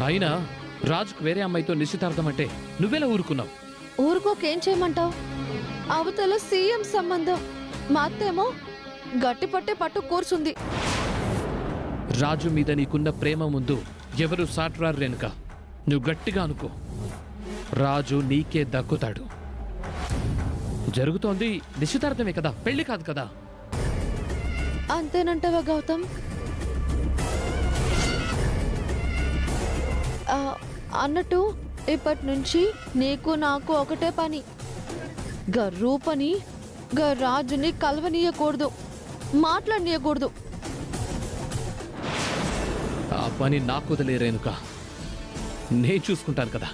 అయినా రాజుకు వేరే అమ్మాయితో నిశ్చితార్థం అంటే నువ్వెలా ఊరుకున్నావు? ఊరుకోకేం చేయమంటావు? అవతల సీఎం సంబంధం. మా అత్తేమో గట్టి పట్టే పట్టు కూర్చుంది. రాజు మీద నీకున్న ప్రేమ ముందు ఎవరు సాట్రారు రేణుక. నువ్వు గట్టిగా అనుకో, రాజు నీకే దక్కుతాడు. జరుగుతోంది నిశ్చితార్థమే కదా, పెళ్లి కాదు కదా. అంతేనంటావా గౌతమ్? అన్నట్టు ఇప్పటి నుంచి నీకు నాకు ఒకటే పని. రూపని రాజుని కలవనీయకూడదు, మాట్లాడనీయకూడదు. ఆ పని నాకు వదిలే రేణుక, నేను చూసుకుంటాను కదా.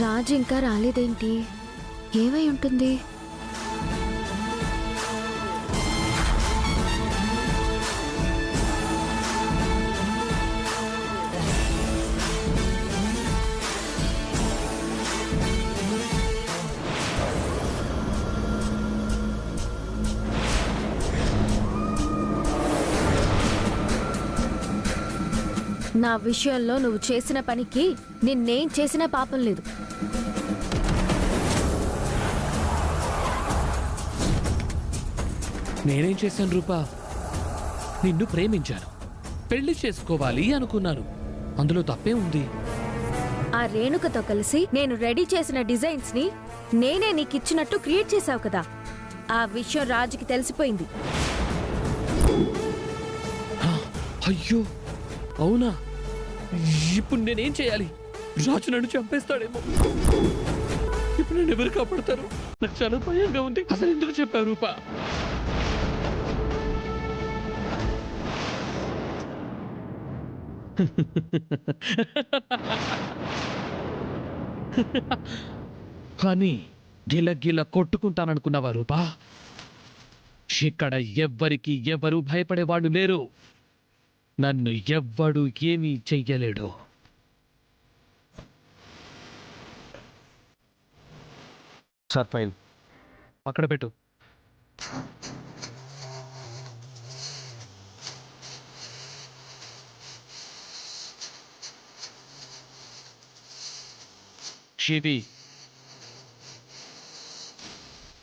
రాజు ఇంకా రాలేదేంటి? ఏమై ఉంటుంది? నా విషయంలో నువ్వు చేసిన పనికి నిన్నేం చేసిన పాపం లేదు. నేనేం చేశాను రూపా? నిన్ను ప్రేమించాను, పెళ్లి చేసుకోవాలి అనుకున్నాను. అందులో తప్పే ఉంది? ఆ రేణుకతో కలిసి నేను రెడీ చేసిన డిజైన్స్ ని నేనే నీకిచ్చినట్టు క్రియేట్ చేశావు కదా. ఆ విషయం రాజుకి తెలిసిపోయింది. అయ్యో అవునా? ఇప్పుడు నేనేం చేయాలి? రాజు నన్ను చంపేస్తాడేమో. ఇప్పుడు నేను ఎవరు కాపాడతారు? నాకు చాలా భయంగా ఉంది. అసలు ఎందుకు చెప్పావు రూపా? కానీ గిల కొట్టుకుంటాననుకున్నావా రూపా? ఇక్కడ ఎవ్వరికి ఎవరు భయపడేవాళ్ళు లేరు. నన్ను ఎవ్వడు ఏమీ చెయ్యలేడు. సార్ ఫైల్ అక్కడ పెట్టు. శివి,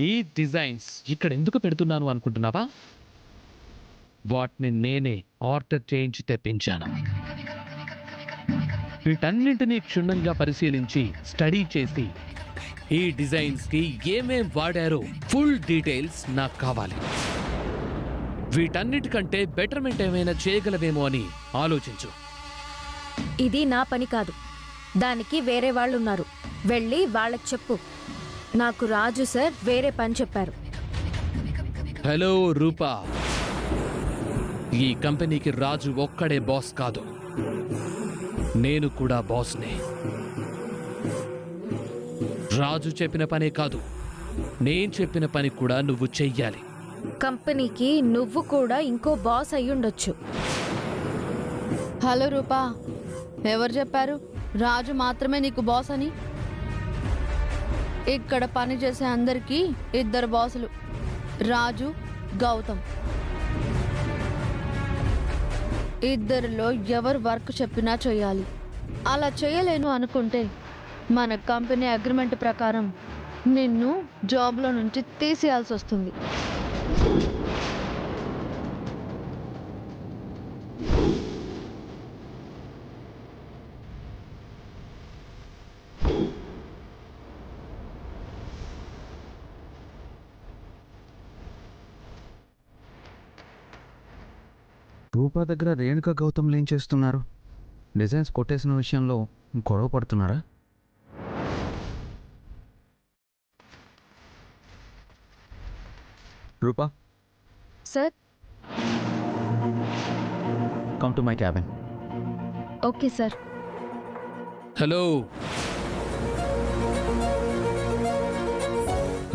ఈ డిజైన్స్ ఇక్కడ ఎందుకు పెడుతున్నాను అనుకుంటున్నావా? వాటిని నేనే ఆర్డర్ చేయించి తెప్పించాను. వీటన్నింటినీ క్షుణ్ణంగా పరిశీలించి స్టడీ చేసి ఈ డిజైన్స్ కి ఏమేం వాడారో ఫుల్ డీటెయిల్స్ నాకు కావాలి. వీటన్నిటికంటే బెటర్మెంట్ ఏమైనా చేయగలవేమో అని ఆలోచించు. ఇది నా పని కాదు, దానికి వేరే వాళ్ళున్నారు. వెళ్ళి వాళ్ళకి చెప్పు. నాకు రాజు సార్ వేరే పని చెప్పారు. హలో రూపా, ఈ కంపెనీకి రాజు ఒక్కడే బాస్ కాదు, నేను కూడా బాస్నే. రాజు చెప్పిన పనే కాదు, నేను చెప్పిన పని కూడా నువ్వు చెయ్యాలి. కంపెనీకి నువ్వు కూడా ఇంకో బాస్ అయ్యుండొచ్చు. హలో రూపా, ఎవరు చెప్పారు రాజు మాత్రమే నీకు బాస్ అని? ఇక్కడ పని చేసే అందరికీ ఇద్దరు బాసులు, రాజు, గౌతమ్. ఇద్దరిలో ఎవరు వర్క్ చెప్పినా చేయాలి. అలా చేయలేను అనుకుంటే మన కంపెనీ అగ్రిమెంట్ ప్రకారం నిన్ను జాబ్లో నుంచి తీసేయాల్సి వస్తుంది. రూపా దగ్గర రేణుక గౌతమ్లు ఏం చేస్తున్నారు? డిజైన్స్ కొట్టేసిన విషయంలో గొడవ పడుతున్నారా? Rupa, sir. Come to my cabin. Okay sir. Hello,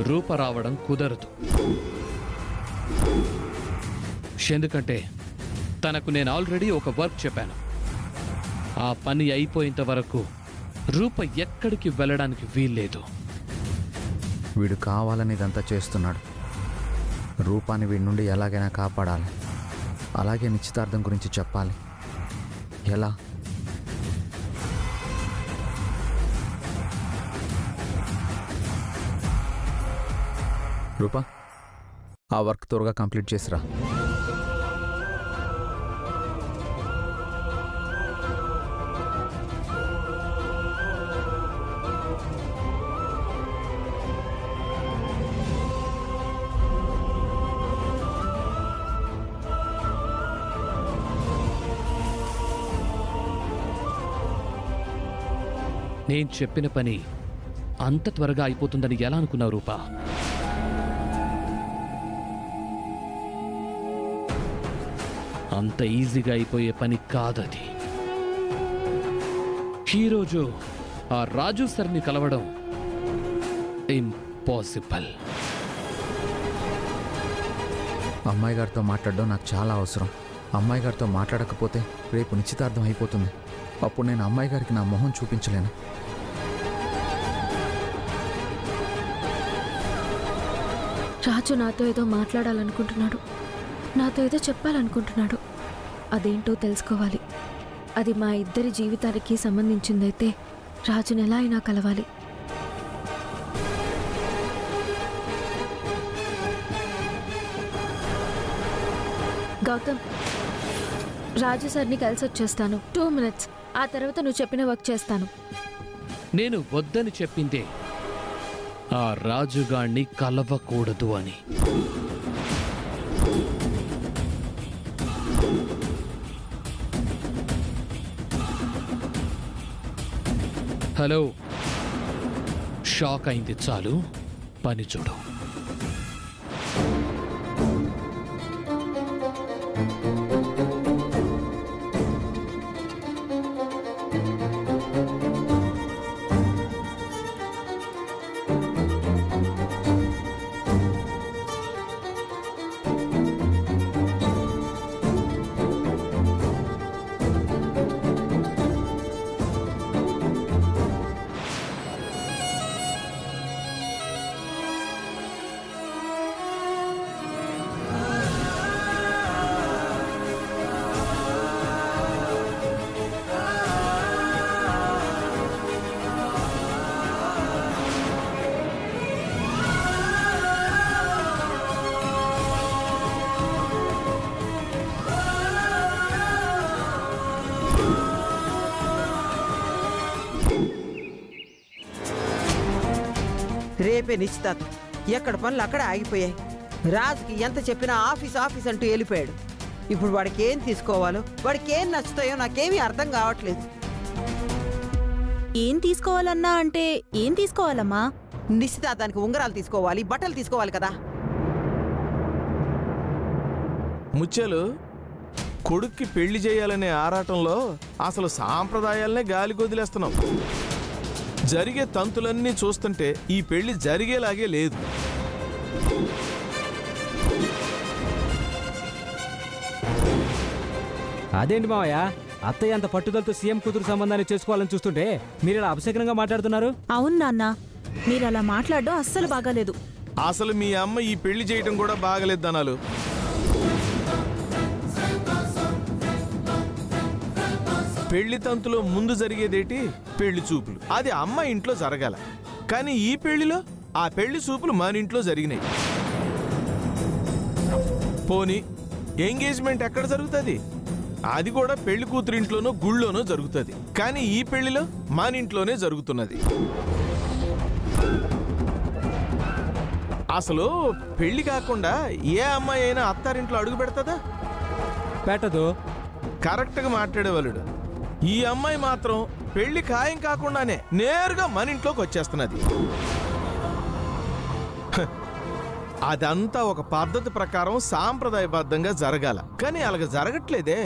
Rupa రావడం కుదరదు. ఎందుకంటే తనకు నేను ఆల్రెడీ ఒక వర్క్ చెప్పాను. ఆ పని అయిపోయేంత వరకు రూప ఎక్కడికి వెళ్ళడానికి వీల్లేదు. వీడు కావాలని ఇదంతా చేస్తున్నాడు. రూపాన్ని వీడి నుండి ఎలాగైనా కాపాడాలి. అలాగే నిశ్చితార్థం గురించి చెప్పాలి. ఎలా? రూపా, ఆ వర్క్ త్వరగా కంప్లీట్ చేసిరా. నేను చెప్పిన పని అంత త్వరగా అయిపోతుందని ఎలా అనుకున్నావు రూపా? అంత ఈజీగా అయిపోయే పని కాదది. ఈరోజు ఆ రాజు సార్ని కలవడం ఇంపాసిబుల్. అమ్మాయి గారితో మాట్లాడడం నాకు చాలా అవసరం. అమ్మాయి గారితో మాట్లాడకపోతే రేపు నిశ్చితార్థం అయిపోతుంది. అప్పుడు నేను అమ్మాయి గారికి నా మొహం చూపించలేను. రాజు నాతో ఏదో మాట్లాడాలనుకుంటున్నాడు, నాతో ఏదో చెప్పాలనుకుంటున్నాడు. అదేంటో తెలుసుకోవాలి. అది మా ఇద్దరి జీవితానికి సంబంధించిందైతే రాజుని ఎలా అయినా కలవాలి. గౌతమ్, రాజు సార్ని కలిసి వచ్చేస్తాను. 2 minutes. ఆ తర్వాత నువ్వు చెప్పిన వర్క్ చేస్తాను. నేను వద్దని చెప్పిందే ఆ రాజుగాణ్ణి కలవకూడదు అని. హలో, షాక్ అయింది చాలు, పని చూడు. రేపే నిశ్చితార్థం. ఎక్కడ పనులు అక్కడ ఆగిపోయాయి. రాజుకి ఎంత చెప్పినా ఆఫీస్ ఆఫీస్ అంటూ వెళ్ళిపోయాడు. ఇప్పుడు వాడికి ఏం తీసుకోవాలో, వాడికి ఏం నచ్చుతాయో నాకేమీ అర్థం కావట్లేదు. ఏం తీసుకోవాలన్నా అంటే ఏం తీసుకోవాలమ్మా? నిశ్చితార్థానికి ఉంగరాలు తీసుకోవాలి, బట్టలు తీసుకోవాలి కదా. ముత్యాలు, కొడుక్కి పెళ్లి చేయాలనే ఆరాటంలో అసలు సాంప్రదాయాలనే గాలికి వదిలేస్తున్నాం. జరిగే తంతులన్నీ చూస్తుంటే ఈ పెళ్లి జరిగేలాగే లేదు. అదేంటి మావయ్య, అత్తయ్య అంత పట్టుదలతో సీఎం కూతురు సంబంధాన్ని చేసుకోవాలని చూస్తుంటే మీరు ఇలా అపశకనంగా మాట్లాడుతున్నారు. అవును నాన్న, మీరలా మాట్లాడడం అస్సలు బాగాలేదు. అసలు మీ అమ్మ ఈ పెళ్లి చేయటం కూడా బాగలేదు దనాలు. పెళ్లి తంతులో ముందు జరిగేదేటి పెళ్లి చూపులు. అది అమ్మ ఇంట్లో జరగాల. కానీ ఈ పెళ్లిలో ఆ పెళ్లి చూపులు మన ఇంట్లో జరిగినాయి. పోనీ ఎంగేజ్మెంట్ ఎక్కడ జరుగుతుంది? అది కూడా పెళ్లి కూతురు ఇంట్లోనో గుళ్ళోనో జరుగుతుంది. కానీ ఈ పెళ్లిలో మన ఇంట్లోనే జరుగుతున్నది. అసలు పెళ్లి కాకుండా ఏ అమ్మాయి అయినా అత్తారింట్లో అడుగు పెడతదా? పెట్టదు. కరెక్ట్గా మాట్లాడేవాళ్ళుడు. ఈ అమ్మాయి మాత్రం పెళ్లి ఖాయం కాకుండానే నేరుగా మన ఇంట్లోకి వచ్చేస్తున్నది. అదంతా ఒక పద్ధతి ప్రకారం సాంప్రదాయబద్ధంగా జరగాల. కానీ అలాగ జరగట్లేదే.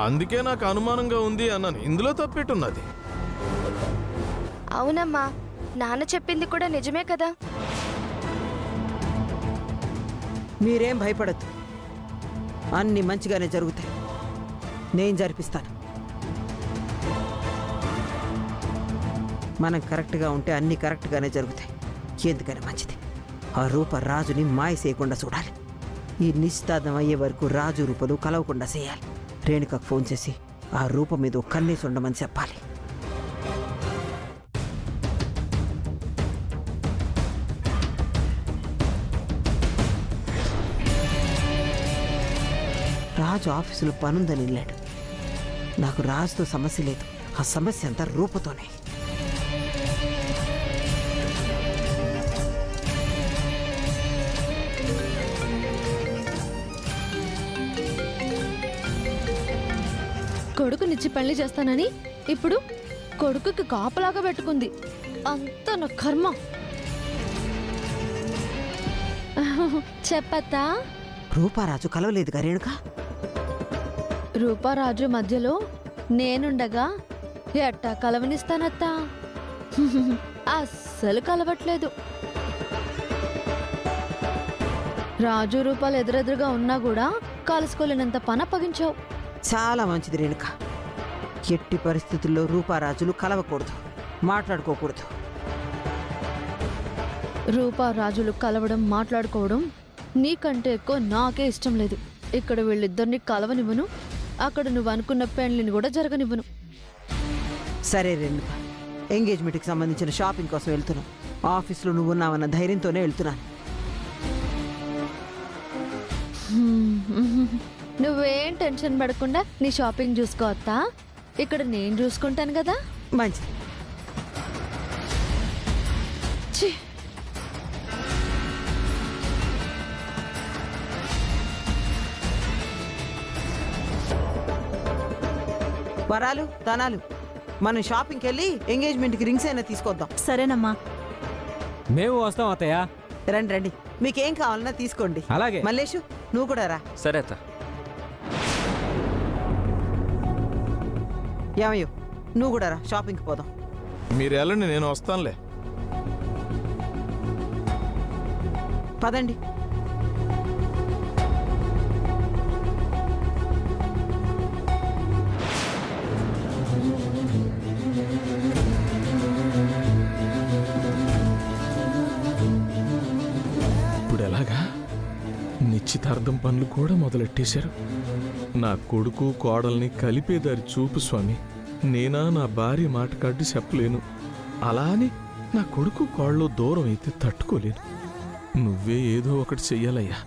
అందుకే నాకు అనుమానంగా ఉంది అన్నాను. ఇందులో తప్పెట్టున్నది. అవునమ్మా, నాన్న చెప్పింది కూడా నిజమే కదా. మీరేం భయపడద్దు, అన్ని మంచిగానే జరుగుతాయి. నేను జరిపిస్తాను. మనం కరెక్ట్గా ఉంటే అన్నీ కరెక్ట్గానే జరుగుతాయి. ఎందుకని మంచిది. ఆ రూప రాజుని మాయ చేయకుండా చూడాలి. ఈ నిశ్చితార్థం అయ్యే వరకు రాజు రూపలు కలవకుండా చేయాలి. రేణుకకు ఫోన్ చేసి ఆ రూప మీద ఓ కన్నేసి ఉండమని చెప్పాలి. రాజు ఆఫీసులో పనుందని వెళ్ళాడు. నాకు రాజుతో సమస్య లేదు, ఆ సమస్య అంతా రూపతోనే. కొడుకునిచ్చి పెళ్లి చేస్తానని ఇప్పుడు కొడుకుకి కాపలాగా పెట్టుకుంది. అంత నా కర్మ. చెప్పత్తా, రూపారాజు కలవలేదుగా రేణుక. రూపారాజు మధ్యలో నేనుండగా ఎట్టా కలవనిస్తానత్తా? అస్సలు కలవట్లేదు. రాజు రూపాలు ఎదురెదురుగా ఉన్నా కూడా కలుసుకోలేనంత పని అప్పగించావు. చాలా మంచిది రేణుక. ఎట్టి పరిస్థితుల్లో రూపారాజులు కలవకూడదు, మాట్లాడుకోకూడదు. రూపారాజులు కలవడం మాట్లాడుకోవడం నీకంటే ఎక్కువ నాకే ఇష్టం లేదు. ఇక్కడ వీళ్ళిద్దరిని కలవనివ్వను, అక్కడ నువ్వు అనుకున్న పెళ్లిని కూడా జరగనివ్వను. సరే రేణుక, ఎంగేజ్మెంట్కి సంబంధించిన షాపింగ్ కోసం వెళ్తున్నాం. ఆఫీస్లో నువ్వు ఉన్నావన్న ధైర్యంతోనే వెళ్తున్నాను. నువ్వేం టెన్షన్ పడకుండా నీ షాపింగ్ చూసుకోవత్తా, ఇక్కడ నేను చూసుకుంటాను కదా. మంచిది. ఛీ! వరాలు ధనాలు, మనం షాపింగ్కి వెళ్ళి ఎంగేజ్మెంట్కి రింగ్స్ అయినా తీసుకొద్దాం. సరేనమ్మా. మేము వస్తాం అత్తయ్య. రండి రండి, మీకేం కావాలన్నా తీసుకోండి. అలాగే. మల్లేషు, నువ్వు కూడా రా. సరే అత్త. ఏమయ్యో, నువ్వు కూడా రా, షాపింగ్కి పోదాం. మీరు వెళ్ళండి, నేను వస్తానులే. పదండి. ఇప్పుడు ఎలాగా? నిశ్చితార్థం పనులు కూడా మొదలెట్టేశారు. నా కొడుకు కోడల్ని కలిపేదారి చూపు స్వామి. నేనా నా భార్య మాట కడ్డి చెప్పలేను. అలా అని నా కొడుకు కోడలో దూరం అయితే తట్టుకోలేను. నువ్వే ఏదో ఒకటి చెయ్యాలయ్యా.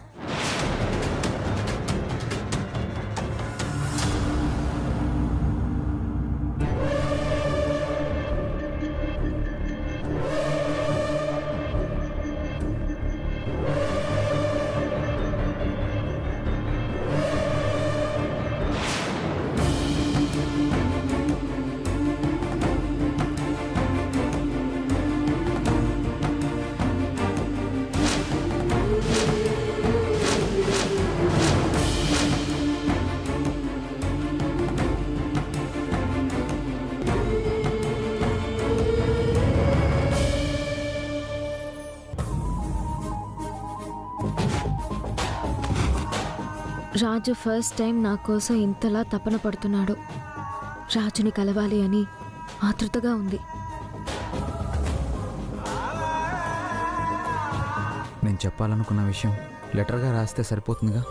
రాజు ఫస్ట్ టైం నా కోసం ఇంతలా తపన పడుతున్నాడు. రాజుని కలవాలి అని ఆతృతగా ఉంది. నేను చెప్పాలనుకున్న విషయం లెటర్గా రాస్తే సరిపోతుందిగా.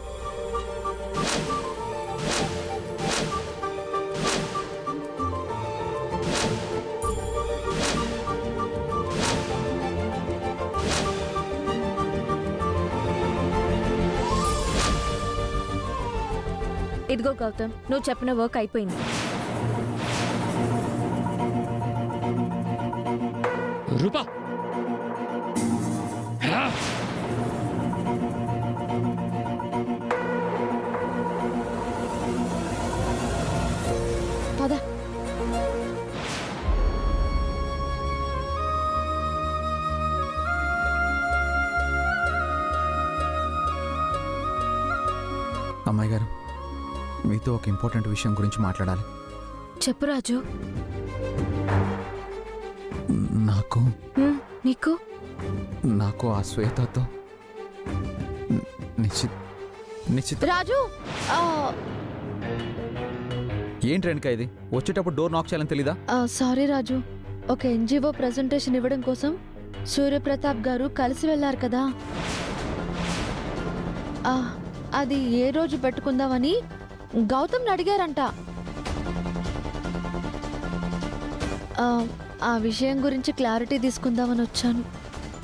ఇదిగో గౌతమ్, నువ్వు చెప్పిన వర్క్ అయిపోయింది. రూపా, రా. పద. అమ్మాయి గారు, మీతో ఒక ఇంపార్టెంట్ విషయం గురించి మాట్లాడాలి. చెప్పు రాజు. నీకు నాకు ఆ శ్వేతతో నిశ్చిత. రాజు, ఏంటి రేణుక ఇది? వచ్చేటప్పుడు డోర్ నాక్ చేయాలని తెలీదా? సారీ రాజు, ఒక ఎన్జిఓ ప్రెజెంటేషన్ ఇవ్వడం కోసం సూర్యప్రతాప్ గారు కలిసి వెళ్ళారు కదా. ఆ, అది ఏ రోజు పెట్టుకుందామని గౌతమ్ని అడిగారంట. ఆ, ఆ విషయం గురించి క్లారిటీ తీసుకుందామని వచ్చాను.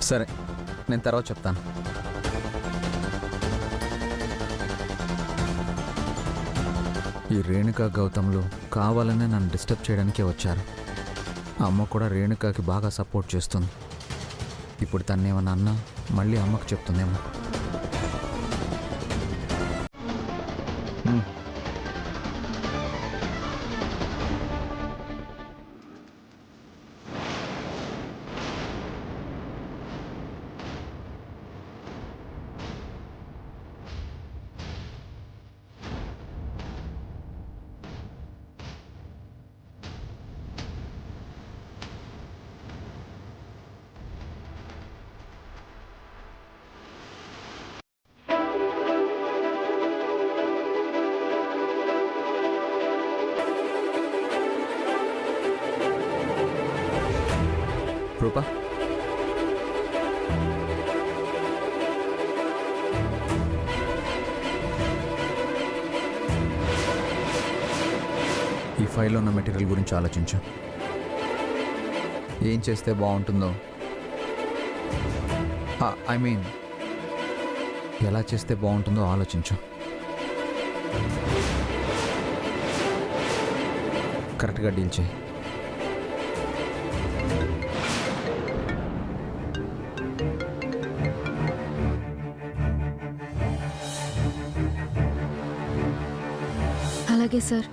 సరే, నేను తర్వాత చెప్తాను. ఈ రేణుక గౌతమ్లు కావాలనే నన్ను డిస్టర్బ్ చేయడానికే వచ్చారు. అమ్మ కూడా రేణుకకి బాగా సపోర్ట్ చేస్తుంది. ఇప్పుడు తన్నేమన్నా అన్నా మళ్ళీ అమ్మకు చెప్తుందేమో. రూపా, ఈ ఫైల్లో ఉన్న మెటీరియల్ గురించి ఆలోచించు. ఏం చేస్తే బాగుంటుందో, ఐ మీన్ ఎలా చేస్తే బాగుంటుందో ఆలోచించు. కరెక్ట్గా డీల్ చేయి. అలాగే సార్.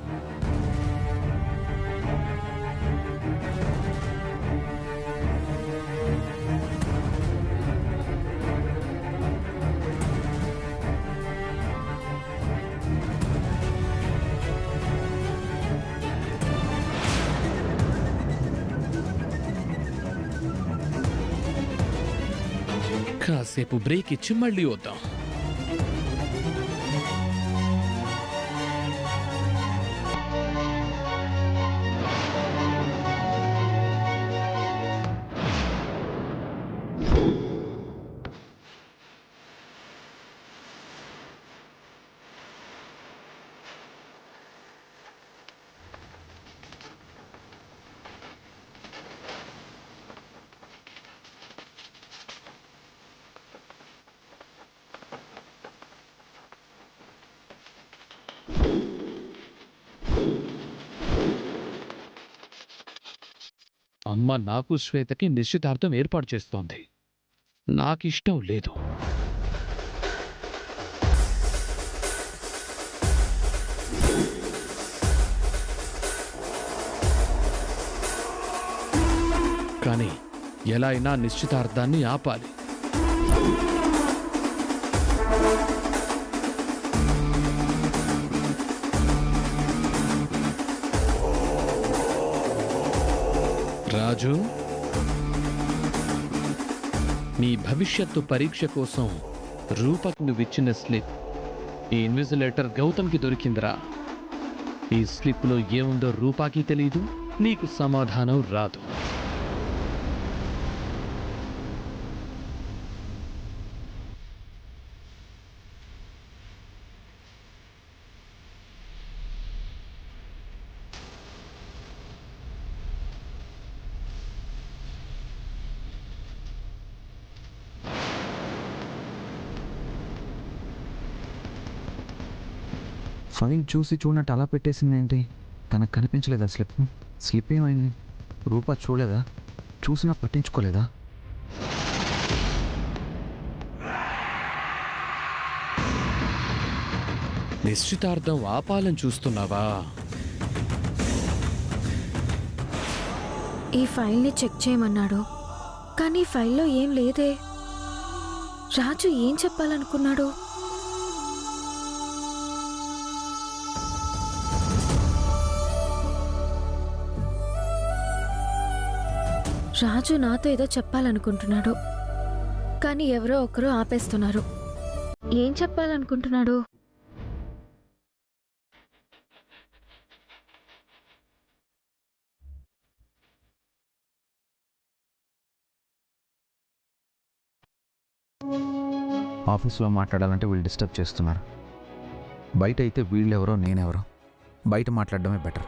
కాసేపు బ్రేక్ ఇచ్చి మళ్ళీ వద్దాం. అమ్మ నాకు శ్వేతకి నిశ్చితార్థం ఏర్పాటు చేస్తోంది. నాకిష్టం లేదు. కానీ ఎలా అయినా నిశ్చితార్థాన్ని ఆపాలి. రాజు, మీ భవిష్యత్తు పరీక్ష కోసం రూపక్ నువ్విచ్చిన స్లిప్, ఈ ఇన్విజిలేటర్ గౌతమ్కి దొరికిందిరా. ఈ స్లిప్లో ఏముందో రూపాకి తెలీదు, నీకు సమాధానం రాదు. ఫైల్ చూసి చూడనట్టు అలా పెట్టేసింది ఏంటి? తనకు కనిపించలేదా స్లిప్? స్లిప్ ఏమైంది? రూపా చూడలేదా? చూసినా పట్టించుకోలేదా? నిశ్చితార్థం ఆపాలని చూస్తున్నావా? ఈ ఫైల్ని చెక్ చేయమన్నాడు, కానీ ఫైల్లో ఏం లేదే. రాజు ఏం చెప్పాలనుకున్నాడు? రాజు నాతో ఏదో చెప్పాలనుకుంటున్నాడు, కానీ ఎవరో ఒకరు ఆపేస్తున్నారు. ఏం చెప్పాలనుకుంటున్నాడు? ఆఫీస్లో మాట్లాడాలంటే వీళ్ళు డిస్టర్బ్ చేస్తున్నారు. బయట అయితే వీళ్ళెవరో నేనెవరో, బయట మాట్లాడడమే better.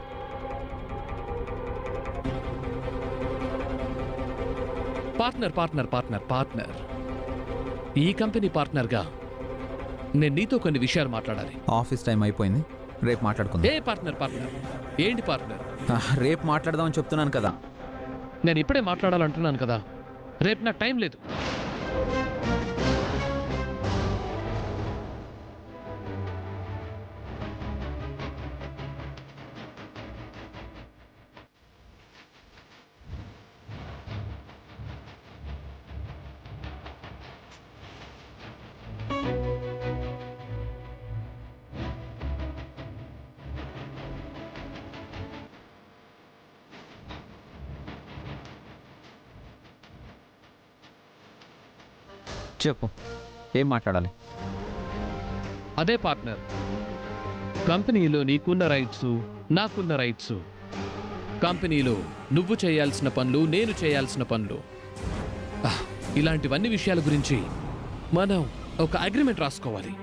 Partner partner partner partner ఈ కంపెనీ పార్ట్నర్గా నేను నీతో కొన్ని విషయాలు మాట్లాడాలి. ఆఫీస్ టైం అయిపోయింది, రేపు మాట్లాడుకుందాం. ఏ పార్ట్నర్ పార్ట్నర్ ఏంటి పార్ట్నర్? రేపు మాట్లాడదామని చెప్తున్నాను కదా. నేను ఇప్పుడే మాట్లాడాలంటున్నాను కదా, రేపు నాకు టైం లేదు. చెప్పు, ఏం మాట్లాడాలి? అదే పార్ట్నర్, కంపెనీలో నీకున్న రైట్స్ నాకున్న రైట్స్, కంపెనీలో నువ్వు చేయాల్సిన పనులు నేను చేయాల్సిన పనులు, ఇలాంటివన్నీ విషయాల గురించి మనం ఒక అగ్రిమెంట్ రాసుకోవాలి.